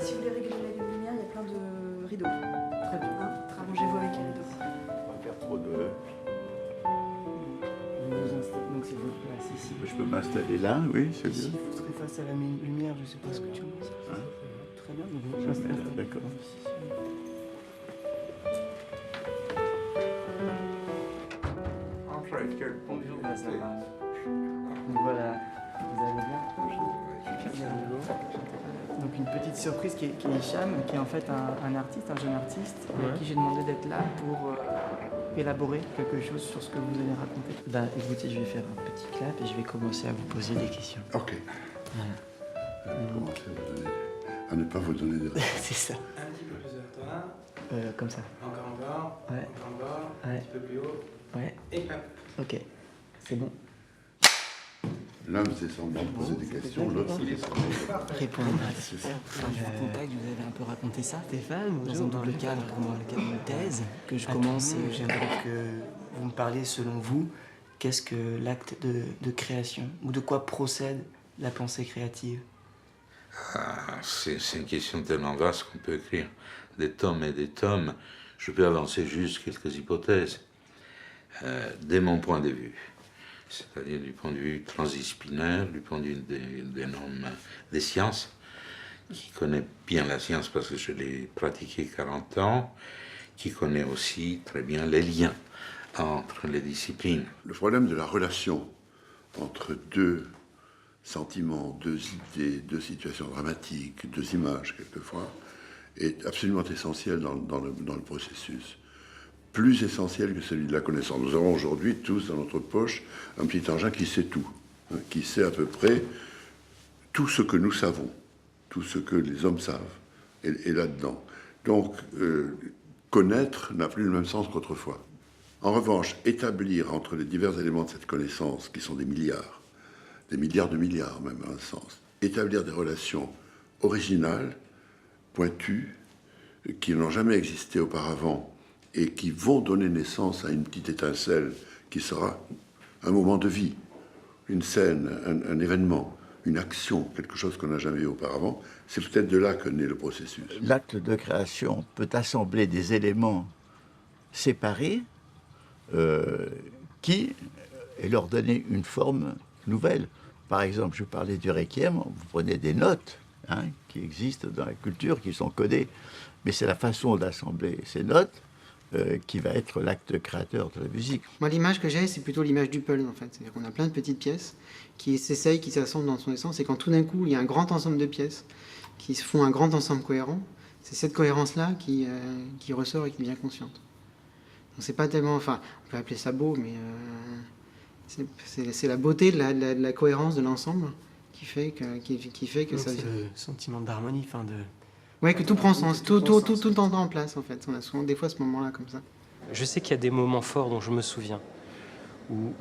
Si vous voulez réguler la lumière, il y a plein de rideaux. Très bien. Hein, arrangez-vous avec les rideaux. On va faire trop de... Donc c'est votre place ici. Je peux m'installer là, oui, c'est Ici, bien. il serait face à la lumière, je sais pas ce que tu penses. Hein? Très bien, donc Je m'installe là, d'accord. Bonjour, ça va. Donc voilà, vous allez bien? Donc une petite surprise qui est Hicham, qui est en fait un artiste, un jeune artiste, à qui j'ai demandé d'être là pour élaborer quelque chose sur ce que vous allez raconter. Ben écoutez, je vais faire un petit clap et je vais commencer à vous poser des questions. Ok. Voilà. Commencez à ne pas vous donner des réponses. C'est ça. Un petit peu plus vers toi. Comme ça. Encore. Ouais. Encore. Ouais. Un petit peu plus haut. Ouais. Et hop. Ok. C'est bon. L'un c'est semblant de poser des questions, l'autre c'est semblant. Répondre. C'est ça. Je vous contacte, vous avez un peu raconté ça, Stéphane, dans un double cadre, dans le cadre d'une thèse. Que je commence et j'aimerais que vous me parliez, selon vous, qu'est-ce que l'acte de création, ou de quoi procède la pensée créative? C'est une question tellement vaste qu'on peut écrire des tomes et des tomes. Je peux avancer juste quelques hypothèses. Dès mon point de vue, c'est-à-dire du point de vue transdisciplinaire, du point de vue des normes des sciences, qui connaît bien la science parce que je l'ai pratiquée 40 ans, qui connaît aussi très bien les liens entre les disciplines. Le problème de la relation entre deux sentiments, deux idées, deux situations dramatiques, deux images quelquefois, est absolument essentiel dans le processus. Plus essentiel que celui de la connaissance. Nous avons aujourd'hui tous dans notre poche un petit engin qui sait tout, hein, qui sait à peu près tout ce que nous savons, tout ce que les hommes savent, est là-dedans. Donc, connaître n'a plus le même sens qu'autrefois. En revanche, établir entre les divers éléments de cette connaissance, qui sont des milliards de milliards même à un sens, établir des relations originales, pointues, qui n'ont jamais existé auparavant, et qui vont donner naissance à une petite étincelle qui sera un moment de vie, une scène, un événement, une action, quelque chose qu'on n'a jamais eu auparavant. C'est peut-être de là que naît le processus. L'acte de création peut assembler des éléments séparés et leur donner une forme nouvelle. Par exemple, je parlais du requiem, vous prenez des notes qui existent dans la culture, qui sont codées, mais c'est la façon d'assembler ces notes qui va être l'acte créateur de la musique. Moi, l'image que j'ai, c'est plutôt l'image du puzzle, en fait. C'est-à-dire qu'on a plein de petites pièces qui s'essayent, qui s'assemblent dans son essence, et quand tout d'un coup, il y a un grand ensemble de pièces qui se font un grand ensemble cohérent, c'est cette cohérence-là qui ressort et qui devient consciente. Donc c'est pas tellement... Enfin, on peut appeler ça beau, mais c'est la beauté de la cohérence de l'ensemble qui fait que ça... C'est le sentiment d'harmonie, enfin de... Ouais, que tout prend sens, tout entre en place, en fait. On a souvent des fois ce moment-là comme ça. Je sais qu'il y a des moments forts dont je me souviens, où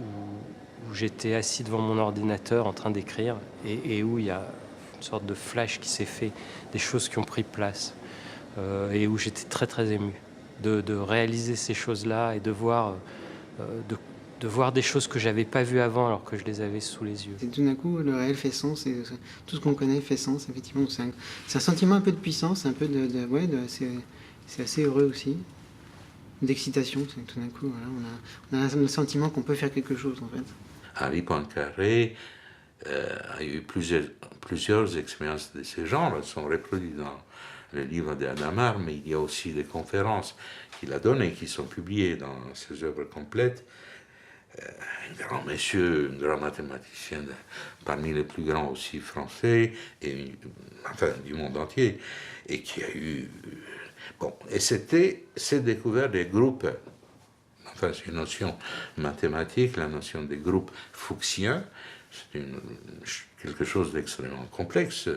j'étais assis devant mon ordinateur en train d'écrire, et où il y a une sorte de flash qui s'est fait, des choses qui ont pris place, et où j'étais très très ému de réaliser ces choses-là et de voir des choses que j'avais pas vues avant alors que je les avais sous les yeux. Et tout d'un coup, le réel fait sens, et tout ce qu'on connaît fait sens, effectivement. C'est un sentiment un peu de puissance, un peu c'est assez heureux aussi, d'excitation. Tout d'un coup, voilà, on a le sentiment qu'on peut faire quelque chose, en fait. Henri Poincaré a eu plusieurs expériences de ce genre. Elles sont reproduites dans le livre d'Adamar, mais il y a aussi des conférences qu'il a données, qui sont publiées dans ses œuvres complètes. Un grand monsieur, un grand mathématicien, parmi les plus grands aussi français, et enfin du monde entier, et qui a eu... Bon, et c'est découvert des groupes, enfin c'est une notion mathématique, la notion des groupes fuchsiens, c'est quelque chose d'extrêmement complexe,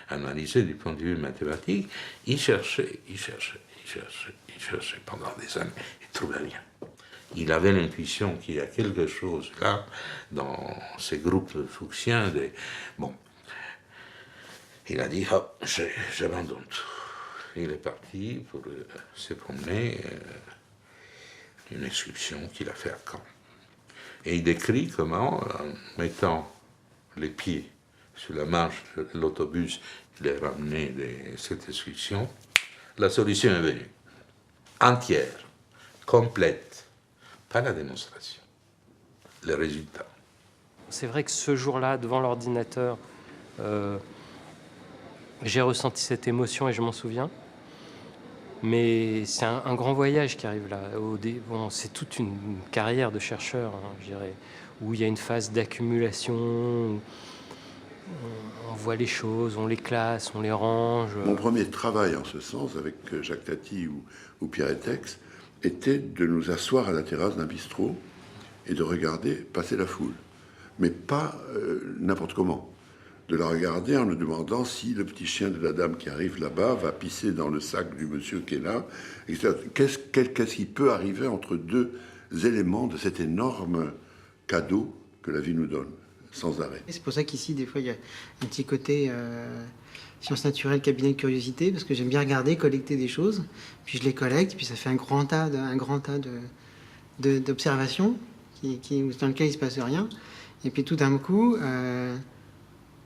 analysé du point de vue mathématique. Il cherchait pendant des années, il ne trouvait rien. Il avait l'intuition qu'il y a quelque chose là, dans ces groupes fuchsiens. Bon, il a dit, oh, j'abandonne tout. Il est parti pour se promener, une excursion qu'il a fait à Caen. Et il décrit comment, en mettant les pieds sur la marche de l'autobus, il est ramené de cette excursion, la solution est venue. Entière, complète, pas la démonstration, le résultat. C'est vrai que ce jour-là, devant l'ordinateur, j'ai ressenti cette émotion et je m'en souviens. Mais c'est un grand voyage qui arrive là. Bon, c'est toute une carrière de chercheur, hein, je dirais, où il y a une phase d'accumulation, où on voit les choses, on les classe, on les range. Mon premier travail en ce sens, avec Jacques Tati ou Pierre Etex, était de nous asseoir à la terrasse d'un bistrot et de regarder passer la foule. Mais pas n'importe comment. De la regarder en nous demandant si le petit chien de la dame qui arrive là-bas va pisser dans le sac du monsieur qui est là. Qu'est-ce qui peut arriver entre deux éléments de cet énorme cadeau que la vie nous donne, sans arrêt. C'est pour ça qu'ici, des fois, il y a un petit côté sciences naturelles, cabinet de curiosité, parce que j'aime bien regarder, collecter des choses, puis je les collecte, puis ça fait un grand tas d'observations dans lesquelles il ne se passe rien. Et puis tout d'un coup...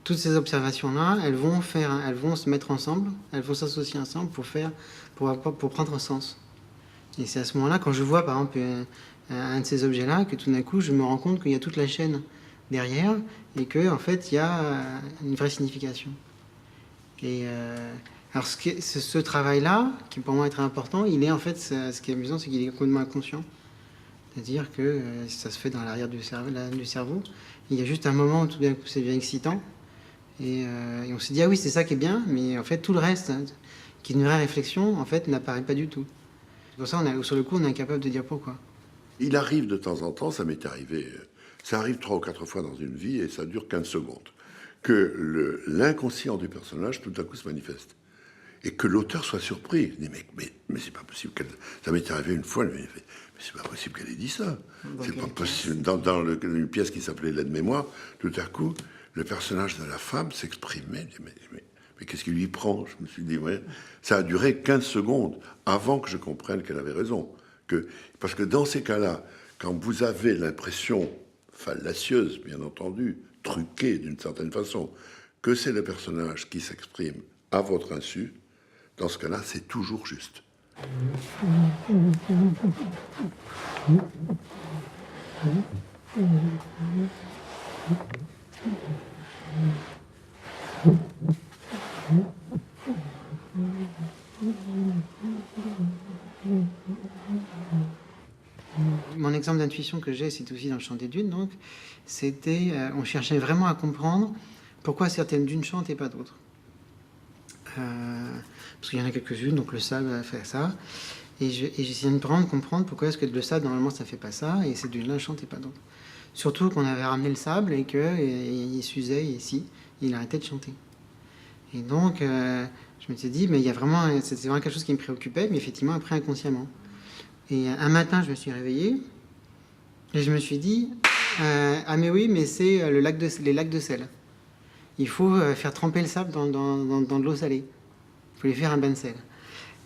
toutes ces observations-là, elles vont se mettre ensemble, elles vont s'associer ensemble pour prendre sens. Et c'est à ce moment-là, quand je vois par exemple un de ces objets-là, que tout d'un coup, je me rends compte qu'il y a toute la chaîne derrière et qu'en fait, il y a une vraie signification. Et alors, ce travail-là, qui pour moi est très important, il est en fait, ce qui est amusant, c'est qu'il est complètement inconscient. C'est-à-dire que ça se fait dans l'arrière du cerveau. Il y a juste un moment où tout d'un coup, ça devient excitant. Et on se dit, ah oui, c'est ça qui est bien, mais en fait, tout le reste, hein, qui est une vraie réflexion, en fait, n'apparaît pas du tout. Pour ça, sur le coup, on est incapable de dire pourquoi. Il arrive de temps en temps, ça m'est arrivé, ça arrive 3 ou 4 fois dans une vie et ça dure 15 secondes, que l'inconscient du personnage, tout à coup, se manifeste. Et que l'auteur soit surpris. Il dit, mais c'est pas possible qu'elle... Ça m'est arrivé une fois, mais c'est pas possible qu'elle ait dit ça. C'est pas possible. Dans une pièce qui s'appelait L'aide-mémoire, tout à coup... le personnage de la femme s'exprimait. Mais qu'est-ce qui lui prend? Je me suis dit, ouais. Ça a duré 15 secondes avant que je comprenne qu'elle avait raison. Parce que dans ces cas-là, quand vous avez l'impression fallacieuse, bien entendu, truquée d'une certaine façon, que c'est le personnage qui s'exprime à votre insu, dans ce cas-là, c'est toujours juste. Mon exemple d'intuition que j'ai, c'est aussi dans le chant des dunes, donc, c'était, on cherchait vraiment à comprendre pourquoi certaines dunes chantent et pas d'autres. Parce qu'il y en a quelques-unes, donc le sable a fait ça, et j'essayais de comprendre pourquoi est-ce que le sable, normalement, ça fait pas ça, et ces dunes-là chantent et pas d'autres. Surtout qu'on avait ramené le sable et qu'il s'usait ici, il arrêtait de chanter. Et donc, je me suis dit, mais il y a vraiment, c'est vraiment quelque chose qui me préoccupait, mais effectivement, après, inconsciemment. Et un matin, je me suis réveillé, et je me suis dit, ah mais oui, mais c'est les lacs de sel. Il faut faire tremper le sable dans de l'eau salée. Il faut lui faire un bain de sel.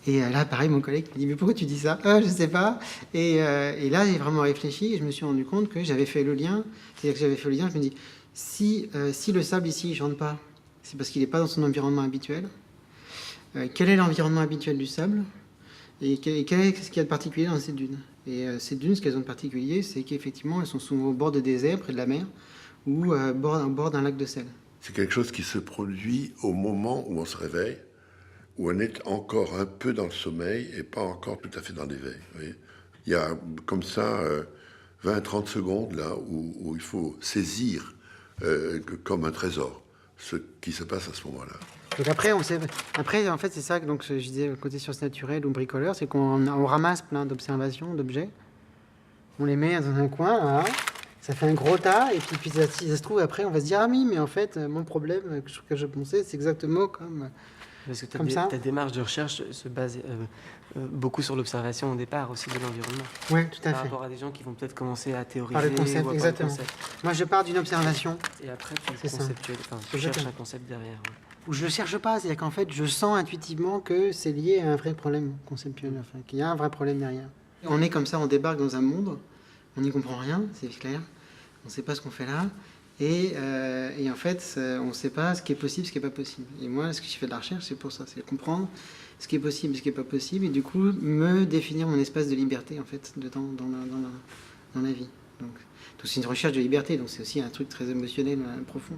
Et là, pareil, mon collègue me dit, mais pourquoi tu dis ça? Je sais pas. Et là, j'ai vraiment réfléchi et je me suis rendu compte que j'avais fait le lien. C'est-à-dire que j'avais fait le lien, je me dis, si le sable ici, il chante pas, c'est parce qu'il n'est pas dans son environnement habituel. Quel est l'environnement habituel du sable? Et qu'est-ce qu'il y a de particulier dans ces dunes? Et ces dunes, ce qu'elles ont de particulier, c'est qu'effectivement, elles sont souvent au bord de déserts, près de la mer, ou au bord d'un lac de sel. C'est quelque chose qui se produit au moment où on se réveille, où on est encore un peu dans le sommeil et pas encore tout à fait dans l'éveil. Il y a comme ça 20-30 secondes là où il faut saisir comme un trésor ce qui se passe à ce moment-là. Donc après, en fait, c'est ça que donc, je disais, côté sciences naturelles ou bricoleur, c'est qu'on ramasse plein d'observations, d'objets, on les met dans un coin, voilà, ça fait un gros tas, et puis ça se trouve, après, on va se dire, ah oui, mais en fait, mon problème que je pensais, c'est exactement comme... Parce que ta démarche de recherche se base beaucoup sur l'observation au départ aussi de l'environnement. Oui, tout à Par fait. rapport à des gens qui vont peut-être commencer à théoriser. Par le concept, ou à exactement. le concept. Moi, je pars d'une observation. Et après, tu C'est ça. conceptualises. Enfin, tu cherches un concept derrière. Ouais. Où je ne cherche pas, c'est-à-dire qu'en fait, je sens intuitivement que c'est lié à un vrai problème conceptuel, enfin, qu'il y a un vrai problème derrière. On est comme ça, on débarque dans un monde, on n'y comprend rien, c'est clair. On ne sait pas ce qu'on fait là. Et en fait, on ne sait pas ce qui est possible, ce qui n'est pas possible. Et moi, ce que je fais de la recherche, c'est pour ça. C'est comprendre ce qui est possible, ce qui n'est pas possible. Et du coup, me définir mon espace de liberté, en fait, dans la vie. Donc c'est une recherche de liberté. Donc c'est aussi un truc très émotionnel, profond.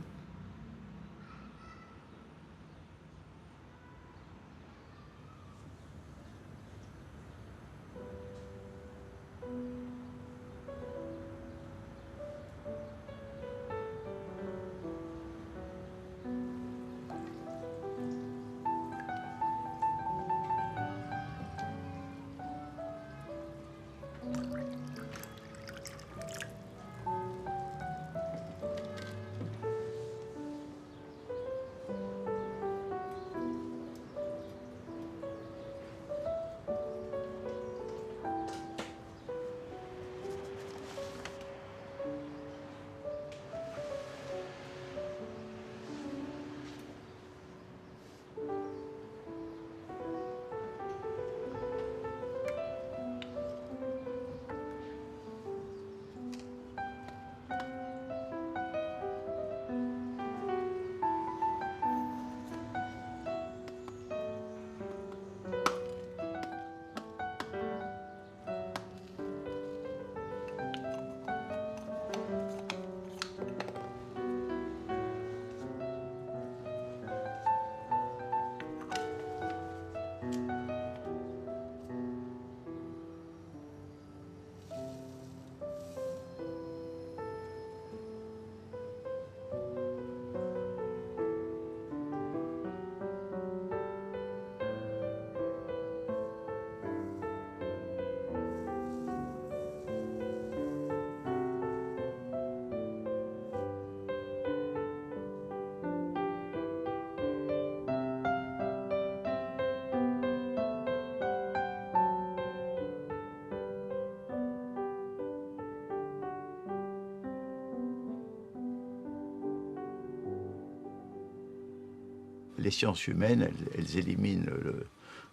Les sciences humaines, elles éliminent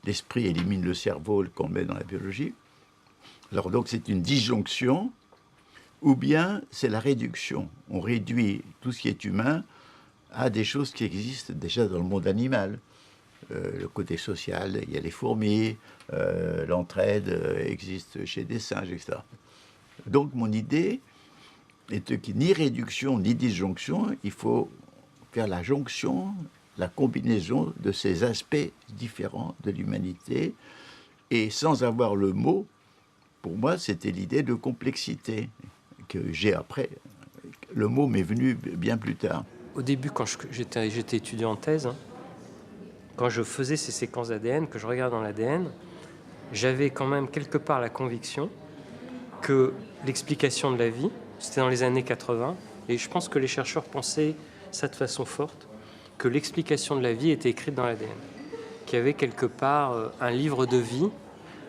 l'esprit, élimine le cerveau qu'on met dans la biologie. Alors donc c'est une disjonction, ou bien c'est la réduction. On réduit tout ce qui est humain à des choses qui existent déjà dans le monde animal. Le côté social, il y a les fourmis, l'entraide existe chez des singes, etc. Donc mon idée est que ni réduction ni disjonction, il faut faire la jonction, la combinaison de ces aspects différents de l'humanité, et sans avoir le mot, pour moi, c'était l'idée de complexité que j'ai après. Le mot m'est venu bien plus tard. Au début, quand j'étais étudiant en thèse, quand je faisais ces séquences d'ADN, que je regarde dans l'ADN, j'avais quand même quelque part la conviction que l'explication de la vie, c'était dans les années 80, et je pense que les chercheurs pensaient ça de façon forte, que l'explication de la vie était écrite dans l'ADN, qu'il y avait quelque part un livre de vie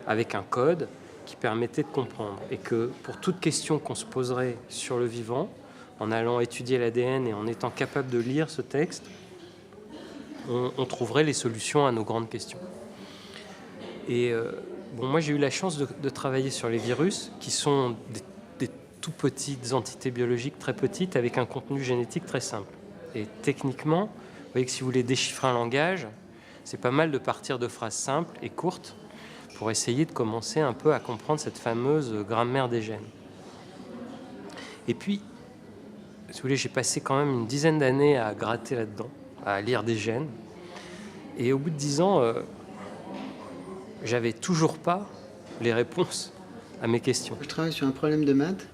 avec un code qui permettait de comprendre, et que pour toute question qu'on se poserait sur le vivant, en allant étudier l'ADN et en étant capable de lire ce texte, on trouverait les solutions à nos grandes questions. Et moi j'ai eu la chance de travailler sur les virus, qui sont des tout petites entités biologiques très petites avec un contenu génétique très simple. Et techniquement, vous voyez que si vous voulez déchiffrer un langage, c'est pas mal de partir de phrases simples et courtes pour essayer de commencer un peu à comprendre cette fameuse grammaire des gènes. Et puis, si vous voulez, j'ai passé quand même une dizaine d'années à gratter là-dedans, à lire des gènes. Et au bout de 10 ans, j'avais toujours pas les réponses à mes questions. Je travaille sur un problème de maths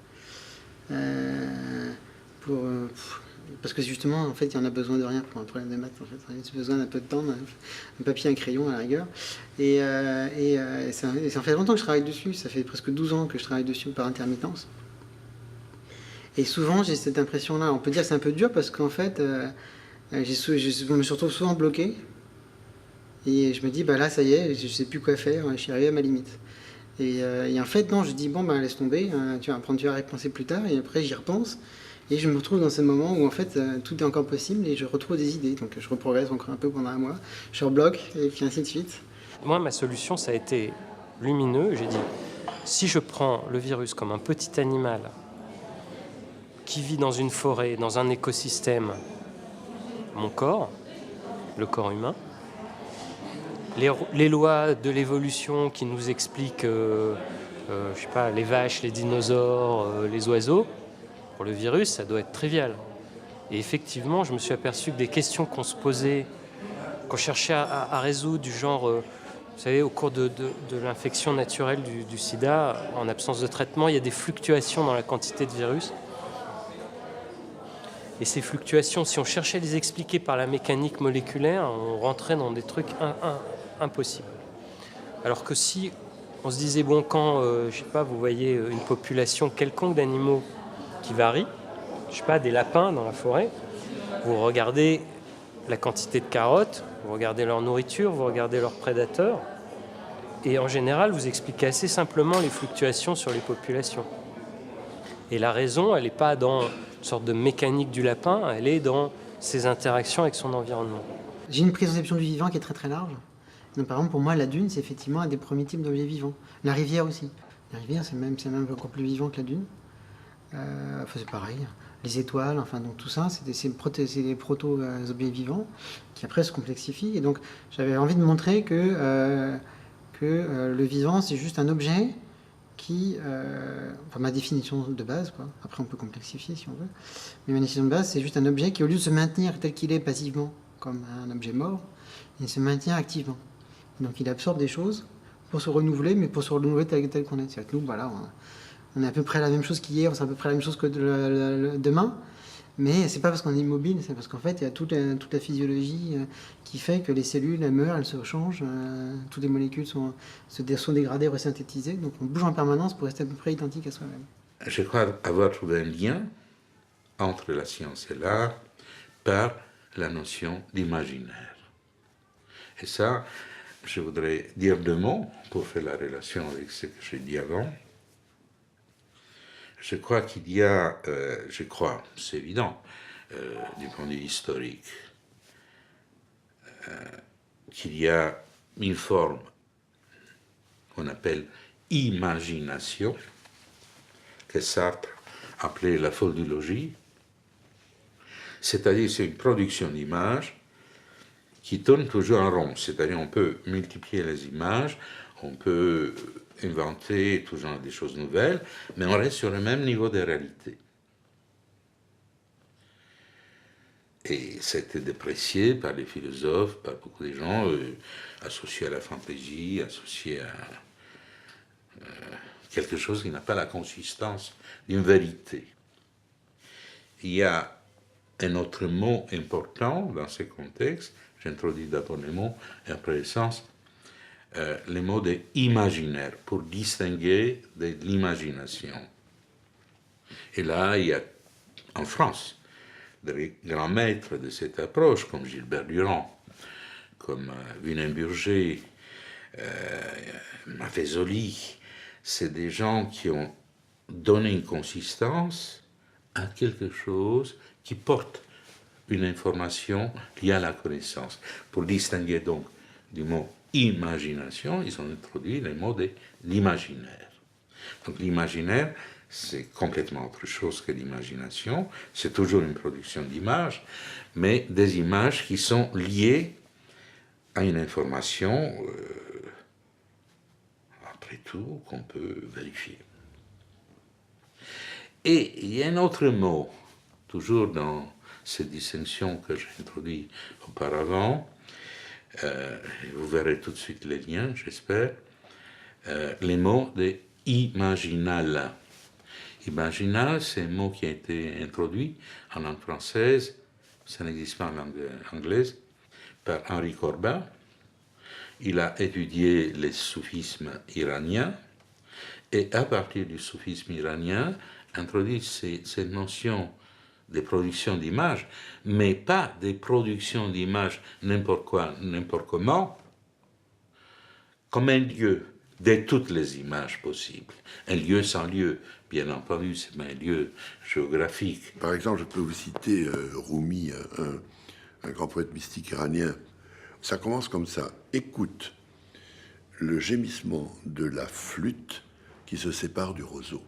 parce que justement, en fait, il y en a besoin de rien pour un problème de maths. En fait, il y a besoin d'un peu de temps, un papier, un crayon à la rigueur. Et ça fait longtemps que je travaille dessus. Ça fait presque 12 ans que je travaille dessus par intermittence. Et souvent, j'ai cette impression-là. On peut dire que c'est un peu dur parce qu'en fait, je me retrouve souvent bloqué. Et je me dis, bah là, ça y est, je ne sais plus quoi faire, je suis arrivé à ma limite. Et en fait, non, je dis, bon, bah laisse tomber, tu vas y repenser plus tard. Et après, j'y repense. Et je me retrouve dans ce moment où, en fait, tout est encore possible et je retrouve des idées. Donc, je reprogresse encore un peu pendant un mois. Je rebloque et puis ainsi de suite. Moi, ma solution, ça a été lumineux. J'ai dit, si je prends le virus comme un petit animal qui vit dans une forêt, dans un écosystème, mon corps, le corps humain, les lois de l'évolution qui nous expliquent, je sais pas, les vaches, les dinosaures, les oiseaux, pour le virus, ça doit être trivial. Et effectivement, je me suis aperçu que des questions qu'on se posait, qu'on cherchait à résoudre, du genre, vous savez, au cours de l'infection naturelle du sida, en absence de traitement, il y a des fluctuations dans la quantité de virus. Et ces fluctuations, si on cherchait à les expliquer par la mécanique moléculaire, on rentrait dans des trucs impossibles. Alors que si on se disait, bon, quand, je sais pas, vous voyez une population quelconque d'animaux qui varie, je sais pas, des lapins dans la forêt, vous regardez la quantité de carottes, vous regardez leur nourriture, vous regardez leurs prédateurs, et en général, vous expliquez assez simplement les fluctuations sur les populations. Et la raison, elle n'est pas dans une sorte de mécanique du lapin, elle est dans ses interactions avec son environnement. J'ai une préconception du vivant qui est très très large. Donc, par exemple, pour moi, la dune, c'est effectivement un des premiers types d'objets vivants. La rivière aussi. La rivière, c'est même encore plus vivant que la dune. Enfin, c'est pareil. Les étoiles, enfin, donc tout ça, c'est des proto-objets vivants qui après se complexifient. Et donc, j'avais envie de montrer que le vivant, c'est juste un objet qui... enfin, ma définition de base, quoi. Après, on peut complexifier si on veut. Mais ma définition de base, c'est juste un objet qui, au lieu de se maintenir tel qu'il est passivement, comme un objet mort, il se maintient activement. Donc, il absorbe des choses pour se renouveler, mais pour se renouveler tel qu'on est. C'est-à-dire que nous, voilà, on est à peu près la même chose qu'hier, on est à peu près la même chose que demain, mais c'est pas parce qu'on est immobile, c'est parce qu'en fait, il y a toute la physiologie qui fait que les cellules, elles meurent, elles se changent, toutes les molécules sont dégradées, resynthétisées, donc on bouge en permanence pour rester à peu près identique à soi-même. Je crois avoir trouvé un lien entre la science et l'art par la notion d'imaginaire. Et ça, je voudrais dire deux mots pour faire la relation avec ce que j'ai dit avant. Je crois qu'il y a, c'est évident, du point de vue historique, qu'il y a une forme qu'on appelle imagination, que Sartre appelait la foldologie, c'est-à-dire c'est une production d'images qui tourne toujours en rond, c'est-à-dire on peut multiplier les images, on peut inventer tout genre de choses nouvelles, mais on reste sur le même niveau de réalité. Et c'était déprécié par les philosophes, par beaucoup de gens, associés à la fantaisie, associés à quelque chose qui n'a pas la consistance d'une vérité. Il y a un autre mot important dans ce contexte, j'introduis d'abord les mots et après le sens, les mots d'imaginaire, pour distinguer de l'imagination. Et là, il y a en France des grands maîtres de cette approche, comme Gilbert Durand, comme Willem Burger, Maffezoli. C'est des gens qui ont donné une consistance à quelque chose qui porte une information liée à la connaissance. Pour distinguer donc du mot imagination, ils ont introduit le mot de l'imaginaire. Donc l'imaginaire, c'est complètement autre chose que l'imagination. C'est toujours une production d'images, mais des images qui sont liées à une information, après tout, qu'on peut vérifier. Et il y a un autre mot, toujours dans cette distinction que j'ai introduite auparavant, vous verrez tout de suite les liens, j'espère, les mots de imaginal. Imaginal, c'est un mot qui a été introduit en langue française, ça n'existe pas en langue anglaise, par Henri Corbin. Il a étudié les soufismes iraniens et à partir du soufisme iranien, introduit cette notion de production d'images, mais pas des productions d'images n'importe quoi, n'importe comment, comme un lieu de toutes les images possibles. Un lieu sans lieu, bien entendu, c'est un lieu géographique. Par exemple, je peux vous citer Rumi, un grand poète mystique iranien. Ça commence comme ça. Écoute le gémissement de la flûte qui se sépare du roseau.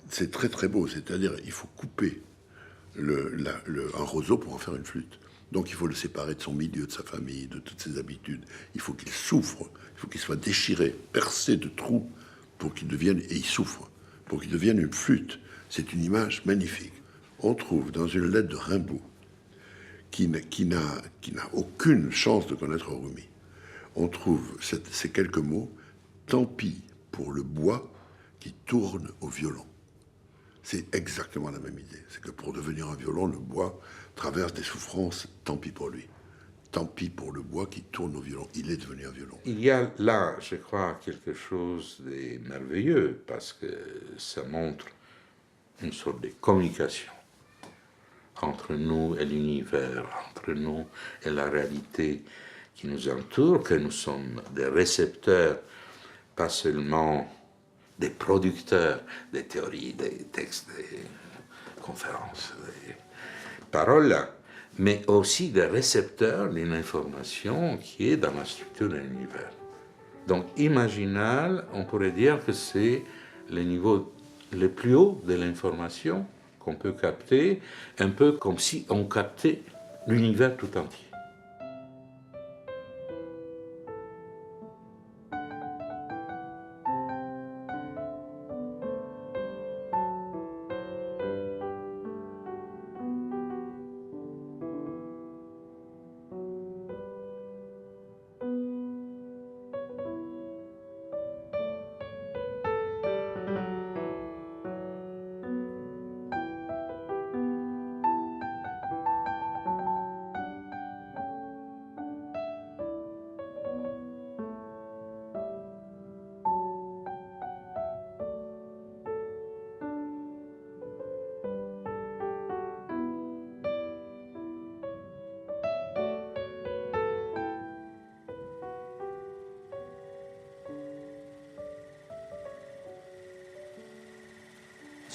C'est très très beau, c'est-à-dire il faut couper un roseau pour en faire une flûte. Donc il faut le séparer de son milieu, de sa famille, de toutes ses habitudes. Il faut qu'il souffre, il faut qu'il soit déchiré, percé de trous pour qu'il devienne, et il souffre, pour qu'il devienne une flûte. C'est une image magnifique. On trouve dans une lettre de Rimbaud, qui n'a aucune chance de connaître Rumi, on trouve ces quelques mots: tant pis pour le bois qui tourne au violon. C'est exactement la même idée. C'est que pour devenir un violon, le bois traverse des souffrances, tant pis pour lui. Tant pis pour le bois qui tourne au violon. Il est devenu un violon. Il y a là, je crois, quelque chose de merveilleux, parce que ça montre une sorte de communication entre nous et l'univers, entre nous et la réalité qui nous entoure, que nous sommes des récepteurs, pas seulement des producteurs des théories, des textes, des conférences, des paroles, mais aussi des récepteurs d'une information qui est dans la structure de l'univers. Donc, imaginal, on pourrait dire que c'est le niveau le plus haut de l'information qu'on peut capter, un peu comme si on captait l'univers tout entier.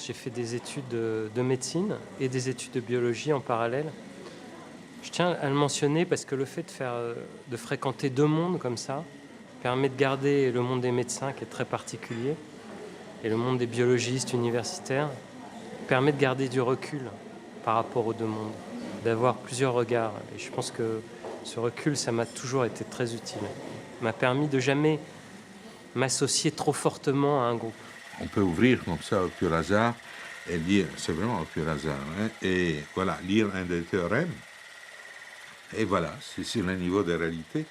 J'ai fait des études de médecine et des études de biologie en parallèle. Je tiens à le mentionner parce que le fait de fréquenter deux mondes comme ça permet de garder le monde des médecins, qui est très particulier, et le monde des biologistes universitaires, permet de garder du recul par rapport aux deux mondes, d'avoir plusieurs regards. Et je pense que ce recul, ça m'a toujours été très utile. M'a permis de jamais m'associer trop fortement à un groupe. On peut ouvrir comme ça au pur hasard et lire, c'est vraiment au pur hasard, hein, et voilà, lire un des théorèmes. Et voilà, c'est sur le niveau de réalité.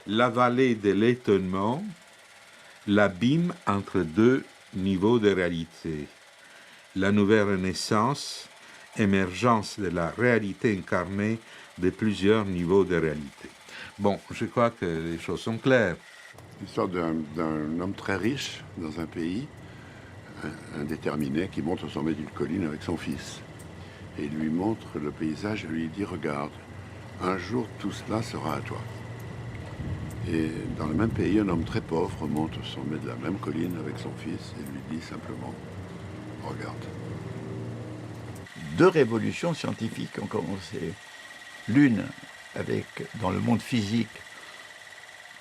La vallée de l'étonnement, l'abîme entre deux niveaux de réalité. La nouvelle renaissance, émergence de la réalité incarnée de plusieurs niveaux de réalité. Bon, je crois que les choses sont claires. L'histoire d'un homme très riche dans un pays indéterminé qui monte au sommet d'une colline avec son fils. Et il lui montre le paysage et lui dit: regarde, un jour tout cela sera à toi. Et dans le même pays, un homme très pauvre monte au sommet de la même colline avec son fils et lui dit simplement: regarde. Deux révolutions scientifiques ont commencé. L'une avec, dans le monde physique,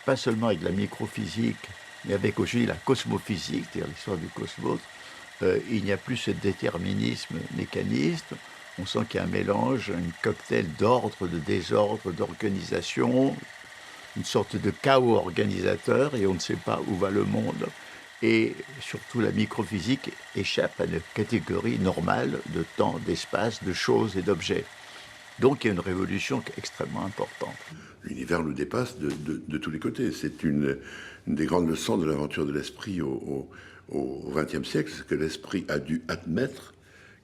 pas seulement avec la microphysique, mais avec aujourd'hui la cosmophysique, c'est-à-dire l'histoire du cosmos. Il n'y a plus ce déterminisme mécaniste. On sent qu'il y a un mélange, un cocktail d'ordre, de désordre, d'organisation, une sorte de chaos organisateur, et on ne sait pas où va le monde. Et surtout, la microphysique échappe à une catégorie normale de temps, d'espace, de choses et d'objets. Donc il y a une révolution extrêmement importante. L'univers nous dépasse de tous les côtés. C'est une des grandes leçons de l'aventure de l'esprit au XXe siècle, c'est que l'esprit a dû admettre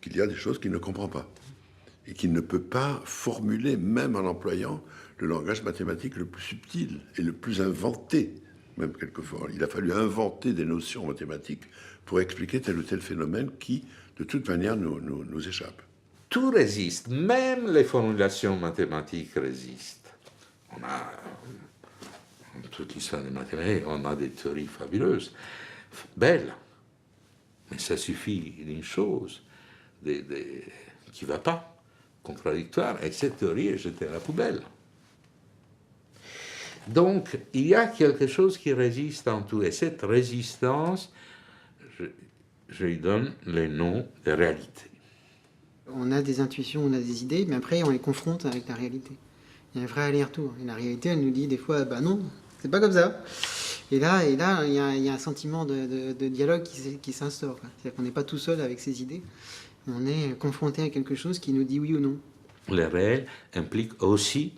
qu'il y a des choses qu'il ne comprend pas et qu'il ne peut pas formuler, même en employant le langage mathématique le plus subtil et le plus inventé, même quelquefois. Il a fallu inventer des notions mathématiques pour expliquer tel ou tel phénomène qui, de toute manière, nous échappe. Tout résiste, même les formulations mathématiques résistent. On a, dans toute l'histoire des mathématiques, on a des théories fabuleuses, belles, mais ça suffit d'une chose qui ne va pas, contradictoire, et cette théorie est jetée à la poubelle. Donc, il y a quelque chose qui résiste en tout, et cette résistance, je lui donne les noms des réalités. On a des intuitions, on a des idées, mais après on les confronte avec la réalité. Il y a un vrai aller-retour. Et la réalité, elle nous dit des fois, bah non, c'est pas comme ça. Et là, il y a un sentiment de dialogue qui s'instaure. C'est-à-dire qu'on n'est pas tout seul avec ses idées. On est confronté à quelque chose qui nous dit oui ou non. Le réel implique aussi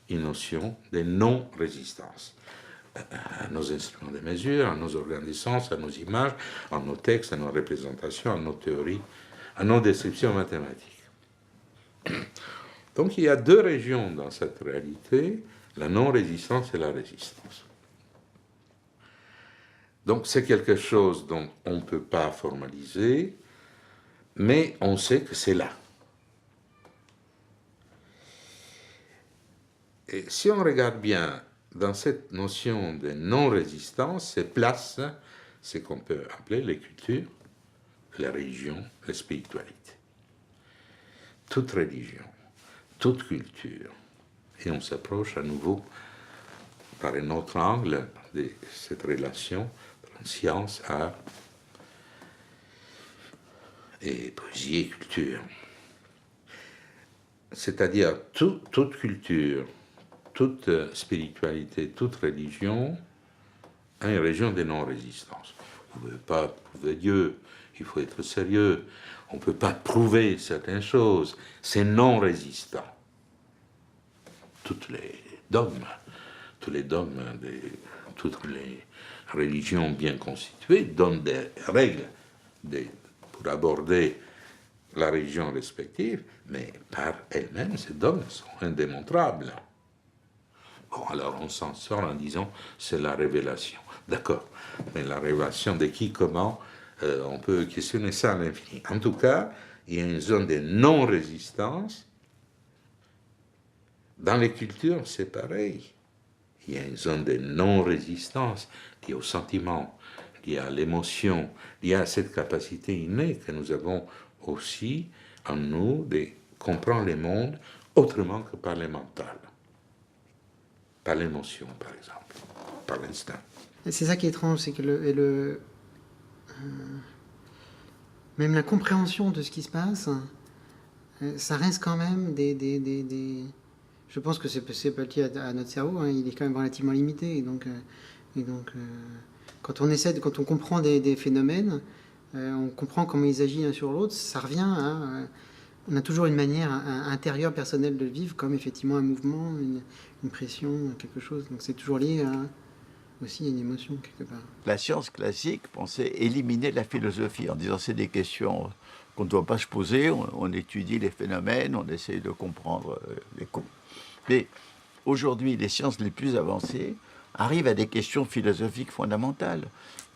une notion de non-résistance à nos instruments de mesure, à nos organes de sens, à nos images, à nos textes, à nos représentations, à nos théories, à nos descriptions mathématiques. Donc il y a deux régions dans cette réalité, la non-résistance et la résistance. Donc c'est quelque chose dont on ne peut pas formaliser, mais on sait que c'est là. Et si on regarde bien dans cette notion de non-résistance, se place ce qu'on peut appeler les cultures, les religions, les spiritualités. Toute religion, toute culture. Et on s'approche à nouveau par un autre angle de cette relation entre science, art et poésie et culture. C'est-à-dire toute culture, toute spiritualité, toute religion a une région de non-résistance. Vous ne pouvez pas prouver Dieu, il faut être sérieux. On ne peut pas prouver certaines choses, c'est non-résistant. Tous les dogmes de toutes les religions bien constituées donnent des règles pour aborder la religion respective, mais par elles-mêmes, ces dogmes sont indémontrables. Bon, alors on s'en sort en disant c'est la révélation. D'accord, mais la révélation de qui, comment, on peut questionner ça à l'infini. En tout cas, il y a une zone de non-résistance. Dans les cultures, c'est pareil. Il y a une zone de non-résistance liée au sentiment, liée à l'émotion, liée à cette capacité innée que nous avons aussi en nous de comprendre le monde autrement que par le mental. Par l'émotion, par exemple, par l'instinct. C'est ça qui est étrange, c'est que même la compréhension de ce qui se passe, ça reste quand même je pense que c'est pas lié à notre cerveau, hein, il est quand même relativement limité. Et donc quand on comprend des phénomènes, on comprend comment ils agissent l'un sur l'autre, ça revient à... on a toujours une manière intérieure, personnelle de le vivre, comme effectivement un mouvement, une pression, quelque chose. Donc c'est toujours lié aussi à une émotion, quelque part. La science classique pensait éliminer la philosophie en disant c'est des questions qu'on ne doit pas se poser, on étudie les phénomènes, on essaie de comprendre les coups. Mais aujourd'hui, les sciences les plus avancées arrivent à des questions philosophiques fondamentales.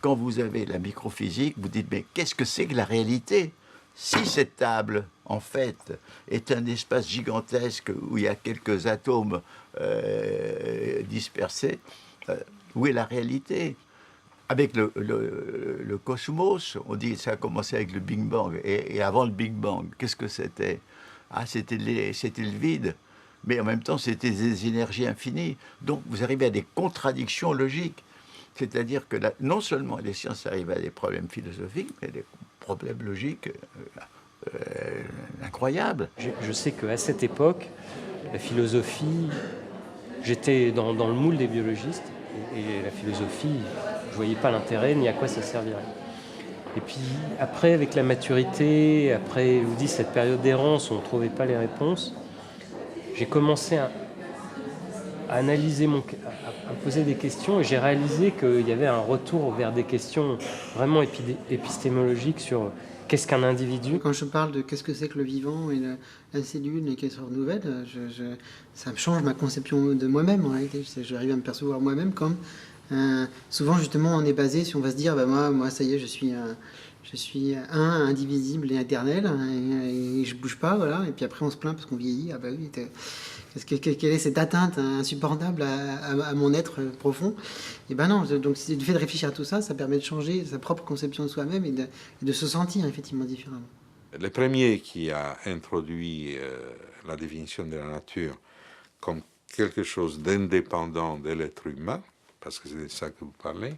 Quand vous avez la microphysique, vous dites mais qu'est-ce que c'est que la réalité ? Si cette table, en fait, est un espace gigantesque où il y a quelques atomes dispersés, où est la réalité ? Avec le cosmos, on dit que ça a commencé avec le Big Bang. Et avant le Big Bang, qu'est-ce que c'était ? C'était le vide. Mais en même temps, c'était des énergies infinies. Donc, vous arrivez à des contradictions logiques. C'est-à-dire que non seulement les sciences arrivent à des problèmes philosophiques, mais des problèmes logiques incroyables. Je sais qu'à cette époque, la philosophie, j'étais dans le moule des biologistes, et la philosophie, je ne voyais pas l'intérêt ni à quoi ça servirait. Et puis après, avec la maturité, après, je vous dis, cette période d'errance où on ne trouvait pas les réponses, j'ai commencé à analyser à poser des questions, et j'ai réalisé qu'il y avait un retour vers des questions vraiment épistémologiques sur qu'est-ce qu'un individu. Quand je parle de qu'est-ce que c'est que le vivant et la cellule et qu'elle se renouvelle, ça me change ma conception de moi-même en réalité. J'arrive à me percevoir moi-même comme souvent justement on est basé si on va se dire bah moi ça y est je suis indivisible et éternel et je bouge pas, voilà, et puis après on se plaint parce qu'on vieillit. Ah bah oui, quelle est cette atteinte insupportable à mon être profond? Et ben non, donc le fait de réfléchir à tout ça, ça permet de changer sa propre conception de soi-même et de se sentir effectivement différemment. Le premier qui a introduit la définition de la nature comme quelque chose d'indépendant de l'être humain, parce que c'est de ça que vous parlez,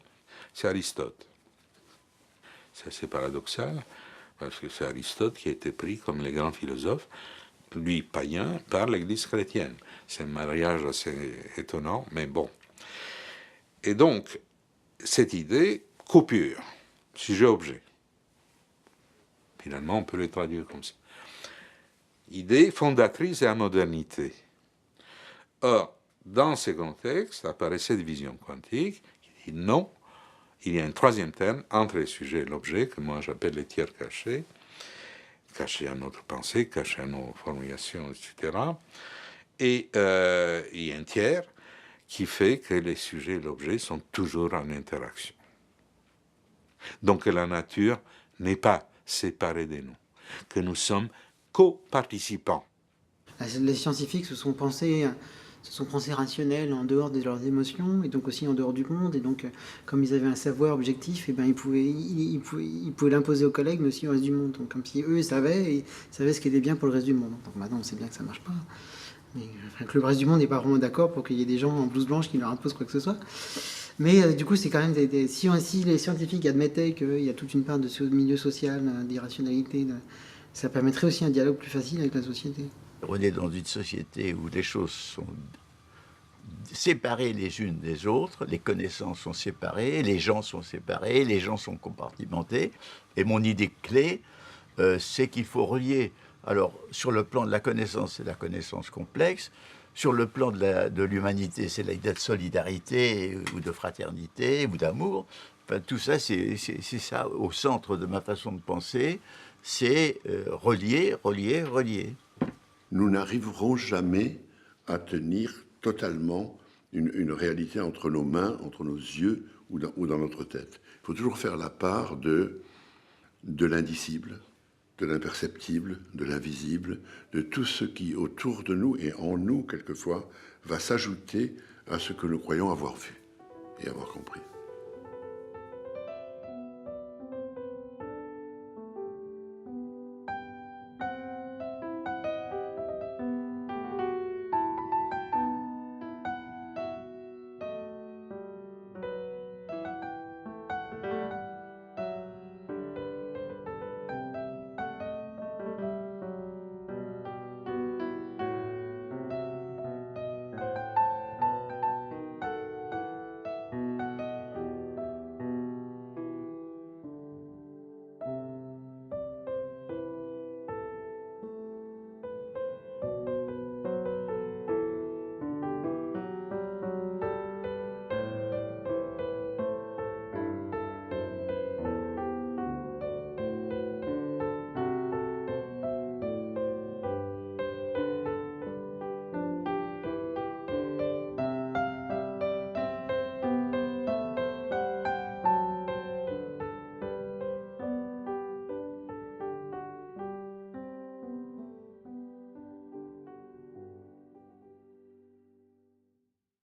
c'est Aristote. Ça, c'est paradoxal, parce que c'est Aristote qui a été pris comme les grands philosophes, lui païen, par l'Église chrétienne. C'est un mariage assez étonnant, mais bon. Et donc, cette idée, coupure, sujet-objet. Finalement, on peut le traduire comme ça. Idée fondatrice de la modernité. Or, dans ce contexte, apparaît cette vision quantique qui dit non, il y a un troisième terme entre le sujet et l'objet, que moi j'appelle les tiers cachés, cachés à notre pensée, cachés à nos formulations, etc. Et il y a un tiers qui fait que les sujets et l'objet sont toujours en interaction. Donc que la nature n'est pas séparée de nous, que nous sommes co-participants. Les scientifiques se sont pensés rationnels en dehors de leurs émotions et donc aussi en dehors du monde. Et donc, comme ils avaient un savoir objectif, et ben, ils pouvaient l'imposer aux collègues, mais aussi au reste du monde. Donc, comme si eux savaient ce qui était bien pour le reste du monde. Donc maintenant, on sait bien que ça marche pas. Mais, enfin, que le reste du monde n'est pas vraiment d'accord pour qu'il y ait des gens en blouse blanche qui leur imposent quoi que ce soit. Mais du coup, c'est quand même si les scientifiques admettaient qu'il y a toute une part de ce milieu social, d'irrationalité, ça permettrait aussi un dialogue plus facile avec la société. On est dans une société où les choses sont séparées les unes des autres, les connaissances sont séparées, les gens sont séparés, les gens sont compartimentés. Et mon idée clé, c'est qu'il faut relier. Alors, sur le plan de la connaissance, c'est la connaissance complexe. Sur le plan de l'humanité, c'est l'idée de solidarité ou de fraternité ou d'amour. Enfin, tout ça, c'est ça au centre de ma façon de penser. C'est relier. Nous n'arriverons jamais à tenir totalement une réalité entre nos mains, entre nos yeux ou dans notre tête. Il faut toujours faire la part de l'indicible, de l'imperceptible, de l'invisible, de tout ce qui autour de nous et en nous, quelquefois, va s'ajouter à ce que nous croyons avoir vu et avoir compris.